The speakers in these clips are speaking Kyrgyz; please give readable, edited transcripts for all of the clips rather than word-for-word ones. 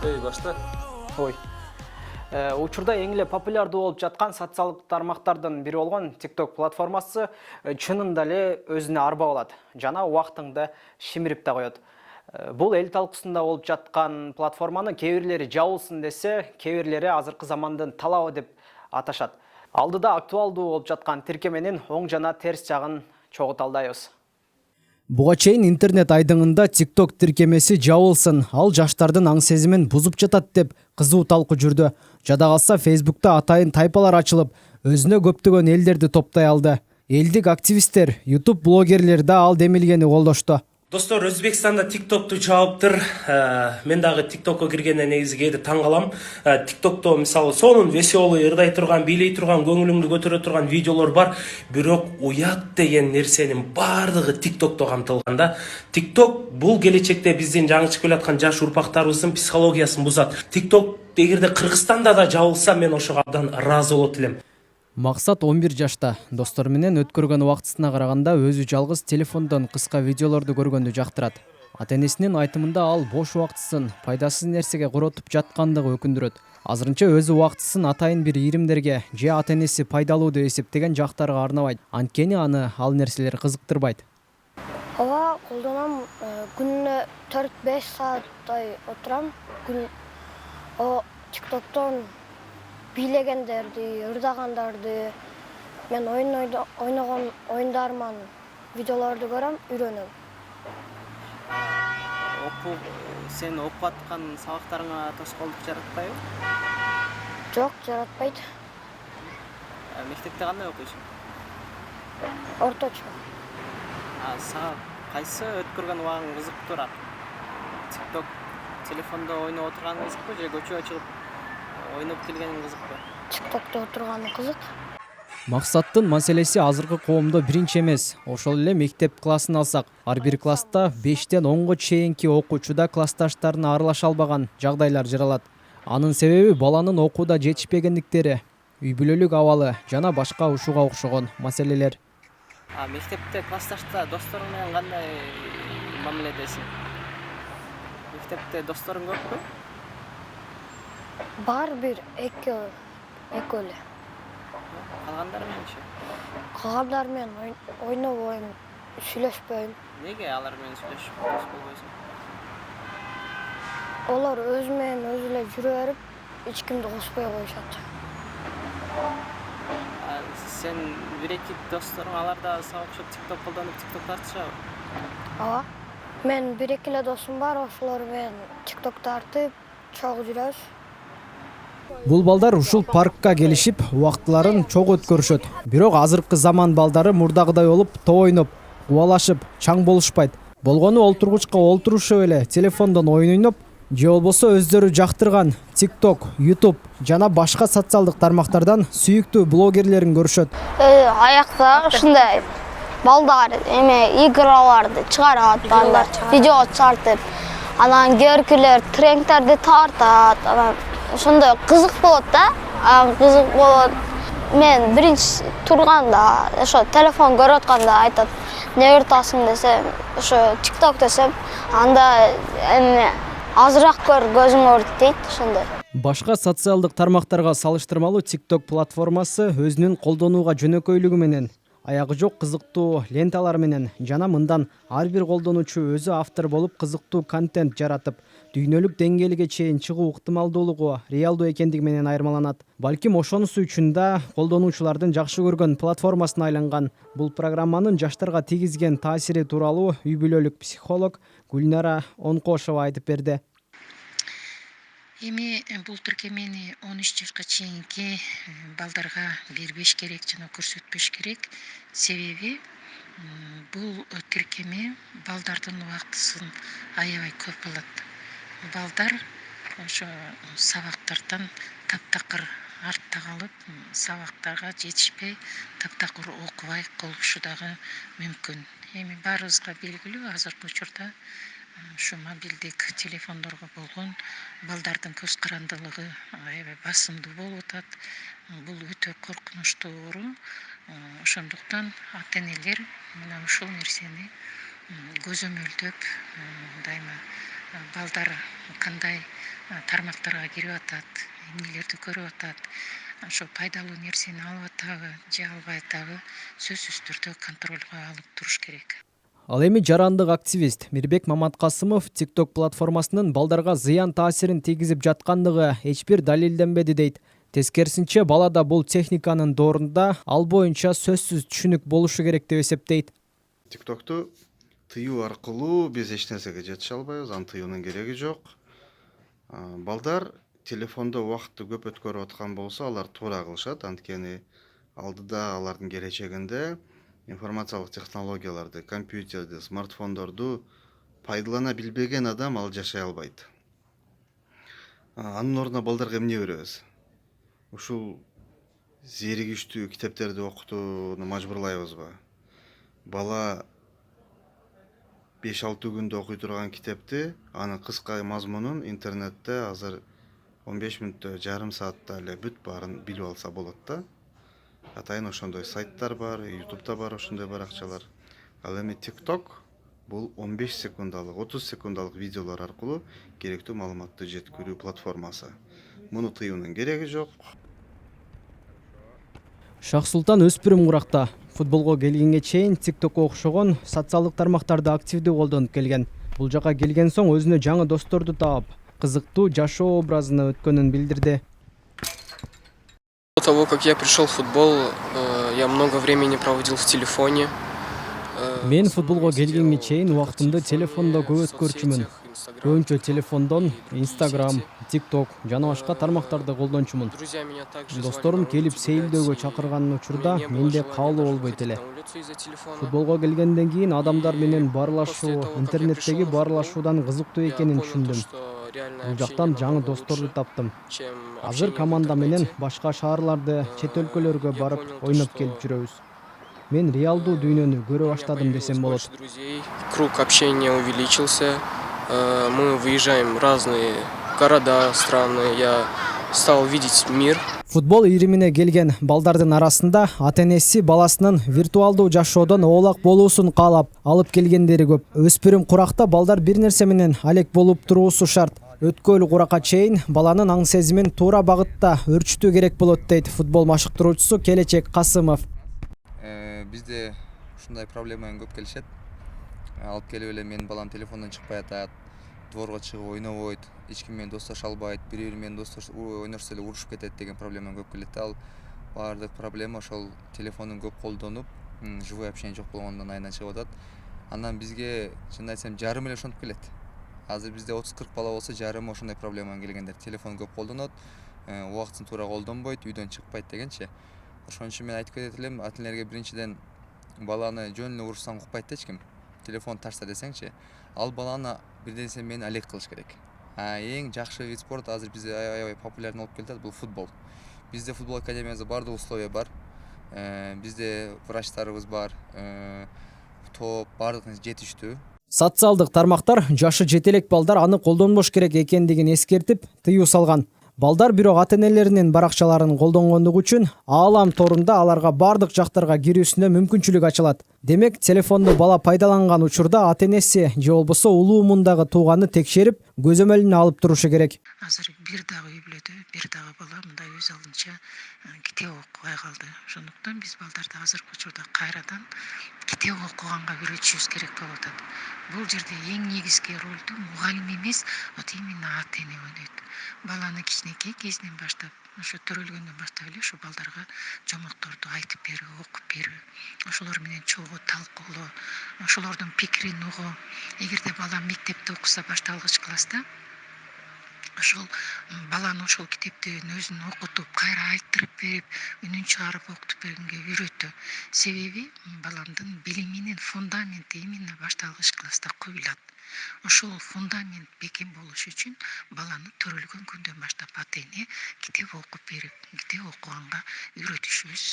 Башта. Ой. Учурда эң эле популярдуу болуп жаткан социалдык тармактардын бири болгон TikTok платформасы чынында эле өзүнө арба алат жана убактыңды шимирип да коет. Бул эл талкуусунда болуп жаткан платформаны кээ бирлери жабылсын десе, кээ бирлери азыркы замандын талабы деп аташат. Алдыда актуалдуу болуп жаткан тиркеменин оң жана терс жагын чогуу талдайбыз. Буга чейин интернет айдыңында TikTok тиркемеси жабылсын, ал жаштардын аң сезимин бузуп жатат деп кызуу талкуу жүрдү. Жада калса Facebook'та атайын тайпалар ачылып, өзүнө көптөгөн элдерди топтой алды. Элдик активисттер, YouTube блогерлери да ал демилгени колдошту. Достор, Өзбекстанда TikTok'tu чабыптыр. Мен дагы TikTok'ко киргенде негизи кээде таң калам. TikTok'то мисалы сонун веселый, ырдай турган, бийлей турган, көңүлүңдү көтөрө турган видеолор бар. Бирок уят деген нерсенин бардыгы TikTok'то камтылган да. TikTok бул келечекте биздин жаңы чыгып келаткан жаш урпактарыбыздын психологиясын бузат. TikTok эгерде Кыргызстанда да жабылса, мен ошого абдан ыраазы болот элем. Максат 11 жашта. Достор менен өткөргөн убактысына караганда өзү жалгыз телефондон кыска видеолорду көргөндү жактырат. Ата-энесинин айтымында ал бош убактысын пайдасыз нерсеге коротуп жаткандыгы өкүндүрөт. Азырынча өзү убактысын атайын бир иримдерге же ата-энеси пайдалуу деп эсептеген жактарга арнабайт. Анткени аны ал нерселер кызыктырбайт. Ооба, колдоном. Күнүнө 4-5 сааттай отурам. TikToktон бийлегендерди, ырдагандарды, мен ойногон оюндарыман видеолорду көрөм, үйрөнөм. Сен окуп аткан сабактарыңа тоскоолдук жаратпайбы? Жок, жаратпайт. Мектепте кандай окуйсуң? Орточо. Сага кайсы өткөргөн убагың кызыктуураак? TikTok телефондо ойноп отурганың кызыкпы же көчөгө чыгып ойноп келгениң кызыкпы? TikTokто отурганы кызык. Максаттын маселеси азыркы коомдо биринчи эмес. Ошол эле мектеп классын алсак, ар бир класста 5тен 10го чейинки окуучуда классташтарына аралаша албаган жагдайлар жаралат. Анын себеби баланын окууда жетишпегендиктери, үй бүлөлүк абалы жана башка ушуга окшогон маселелер. Мектепте классташта досторуң менен кандай мамиледесиң? Мектепте досторуң көппү? Бар бир экөө эле. Калгандары мененчи? Калгандар менен ойнобойм, сүйлөшпөйм. Неге алар менен сүйлөшүп дос болбойсуң? Олар өзү менен өзү эле жүрө берип, эч кимди коспой коюшат. Сен бир-эки досторуң алар да сага окшоп TikTok колдонуп TikTok тартышабы? Ооба. Мен бир-эки эле досум бар, ошолор менен TikTok тартып, чогуу жүрөбүз. Бул балдар ушул паркка келишип, убактыларын чогуу өткөрүшөт. Бирок азыркы заман балдары мурдагыдай болуп, топ ойноп, кубалашып, чаң болушпайт. Болгону олтургучка олтурушуп эле телефондон оюн ойноп, же болбосо өздөрү жактырган TikTok, YouTube жана башка социалдык тармактардан сүйүктүү блогерлерин көрүшөт. Аякта ушундай балдар играларды чыгарат, балдар видео чартып, анан көркүлөр трендтерди тартат, анан ошондой кызык болот да. Кызык болот. Мен биринчи турганда, ошо телефон көрүп атканда айтат, "Не ыртасың?" десем, ошо TikTok десем, анда азыраак көр, көзүң ооруйт дейт, ошондой. Башка социалдык тармактарга салыштырмалуу TikTok платформасы өзүнүн колдонууга жөнөкөйлүгү менен, аягы жок кызыктуу ленталар менен жана мындан ар бир колдонуучу өзү автор болуп кызыктуу контент жаратып, дүйнөлүк деңгээлге чейин чыгуу ыктымалдуулугу реалдуу экендиги менен айырмаланат. Балким ошонусу үчүн да колдонуучулардын жакшы көргөн платформасына айланган. Бул программанын жаштарга тийгизген таасири тууралуу үй бүлөлүк психолог Гүлнара Онкошова айтып берди. Эми бул тиркемени 13 жашка чейинки балдарга бербеш керек жана көрсөтпөш керек. Себеби бул тиркеме балдардын убактысын аябай көп алат. Балдар ошо сабактардан таптакыр артта калып, сабактарга жетишпей, таптакыр окубай калышы дагы мүмкүн. Эми баарыбызга белгилүү, азыркы учурда ушу мобилдик телефондорго болгон балдардын көз карандылыгы аябай басымдуу болуп атат. Бул өтө коркунучтуу оору. Ошондуктан ата-энелер мына ушул нерсени көзөмөлдөп, дайыма балдар кандай тармактарга кирип атат, эмнелерди көрүп атат, ошо пайдалуу нерсени алып атабы же албай атабы сөзсүз түрдө контролго алып туруш керек. Ал эми жарандык активист Мирбек Маматкасымов TikTok платформасынын балдарга зыян таасирин тийгизип жаткандыгы эч бир далилденбеди дейт. Тескерисинче, балада бул техниканын доорунда ал боюнча сөзсүз түшүнүк болушу керек деп эсептейт. TikTok'tu тыюу аркылуу биз эч нерсеге жетише албайбыз, аны тыюунун кереги жок. Балдар телефондо убакытты көп өткөрүп аткан болсо, алар туура кылышат, анткени алдыда алардын келечегинде информациялык технологияларды, компьютерди, смартфондорду пайдалана билбеген адам ал жашай албайт. Анын ордуна балдарга эмне беребиз? Ушул зеригиштүү китептерди окутууну мажбурлайбызбы? Бала 5-6 күндө окуй турган китепти, анын кыска мазмунун интернетте азыр 15 мүнөттө, жарым саатта эле бүт баарын билип алса болот да. Атайын ошондой сайттар бар, YouTube'да бар ошондой баракчалар. Ал эми TikTok бул 15 секундалык, 30 секундалык видеолор аркылуу керектүү маалыматты жеткирүү платформасы. Муну тыюунун кереги жок. Шахсултан өспүрүм куракта футболго келгенге чейин TikTok'ко окшогон социалдык тармактарды активдүү колдонуп келген. Бул жака келген соң өзүнө жаңы досторду таап, кызыктуу жашоо образына өткөнүн билдирди. До того, как я пришел в футбол, я много времени проводил в телефоне. Мен футболго келгенге чейин убактымды телефондо көп өткөрчүмүн. Көбүнчө телефондон Instagram, TikTok жана башка тармактарды колдончумун. Досторум келип сейилдөөгө чакырган учурда менде каалоо болбойт эле. Футболго келгенден кийин адамдар менен баарлашуу, интернеттеги баарлашуудан кызыктуу экенин түшүндүм. Бул жактан жаңы досторду таптым. Азыр команда менен башка шаарларды, чет өлкөлөргө барып ойноп келип жүрөбүз. Мен реалдуу дүйнөнү көрө баштадым десем болот. Круг общения увеличился. Мы выезжаем в разные города, страны. Я стал видеть мир. Футбол ийримине келген балдардын арасында ата-энеси баласынын виртуалдуу жашоодон оолак болуусун каалап алып келгендери көп. Өспүрүм куракта балдар бир нерсе менен алек болуп туруусу шарт. Өткөл куракка чейин баланын аң сезимин туура багытта өрчүтүү керек болот дейт футбол машыктыруучусу Келечек Касымов. Бизде ушундай проблема көп келишет. Алып келип эле менин балам телефондон чыкпай атат, дворго чыгып ойнобойт, эч ким менен достошо албайт, бири-бири менен ойношсо эле урушуп кетет деген проблема көп келет. Ал баардык проблема ошол телефондун көп колдонуп, живой общение жок болгондон айынан чыгып атат. Андан бизге чын айтсам жарым эле ошентип келет. Азыр бизде 30-40 бала болсо жарымы ошондой проблема келгендер. Телефон көп колдонот, убактысын туура колдонбойт, үйдөн чыкпайт дегенчи. Ошон үчүн мен айтып кетет элем, ата-энелерге биринчиден баланы жөн эле урушсаң укпайт эч ким. Телефон тартса десеңчи, ал баланы бирден менен алек кылыш керек. Эң жакшы вид спорт азыр бизде аябай популярный болуп келатат, бул футбол. Бизде футбол академиясында бардык условия бар. Бизде врачтарыбыз бар, топ бардык жетиштүү. Социалдык тармактар жашы жетелек балдар аны колдонбош керек экендигин эскертип, тыюу салган. Балдар бирок ата-энелеринин баракчаларын колдонгондугу үчүн Аалам торунда аларга бардык жактарга кирүүсүнө мүмкүнчүлүк ачылат. Демек, телефонду бала пайдаланган учурда ата-энеси же болбосо улуу мундагы тууганы текшерип, көзөмөлүнө алып турушу керек. Азыр бир дагы үй бүлөдө бир дагы бала мындай өз алдынча китеп окубай калды. Ошондуктан биз балдарды азыркы учурда кайрадан китеп окуганга үйрөтүшүбүз керек болуп атат. Бул жерде эң негизги ролду мугалим эмес, именно ата-эне ойнойт. Баланы кичинекей кезинен баштап, ошо төрөлгөндөн баштап эле ошо балдарга жомокторду айтып берүү, окуп берүү, ошолор менен чогуу талкуулоо, ошолордун пикирин угуу. Эгерде бала мектепте окуса башталгыч класста, ошол баланы ошол китептин өзүн окутуп, кайра айтырып берип, үнүн чыгарып окутуп бергенге үйрөтүү. Себеби баламдын билиминин фундаменти именно башталгыч класста куюлат. Ошол фундамент бекем болуш үчүн баланы төрөлгөн күндөн баштап ата-эне китеп окуп берип, китеп окуганга үйрөтүшүбүз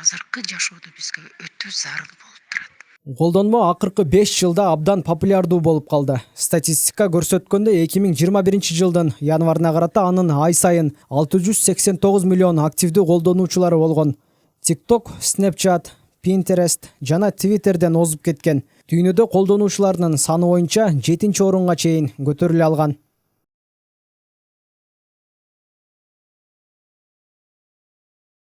азыркы жашоодо бизге өтө зарыл болуп турат. Колдонмо акыркы 5 жылда абдан популярдуу болуп калды. Статистика көрсөткөндөй 2021 жылдын январына карата анын ай сайын 689 миллион активдүү колдонуучулары болгон. TikTok, Snapchat, Pinterest жана Twitterден озуп кеткен. Дүйнөдө колдонуучуларынын саны боюнча 7-орунга чейин көтөрүлө алган.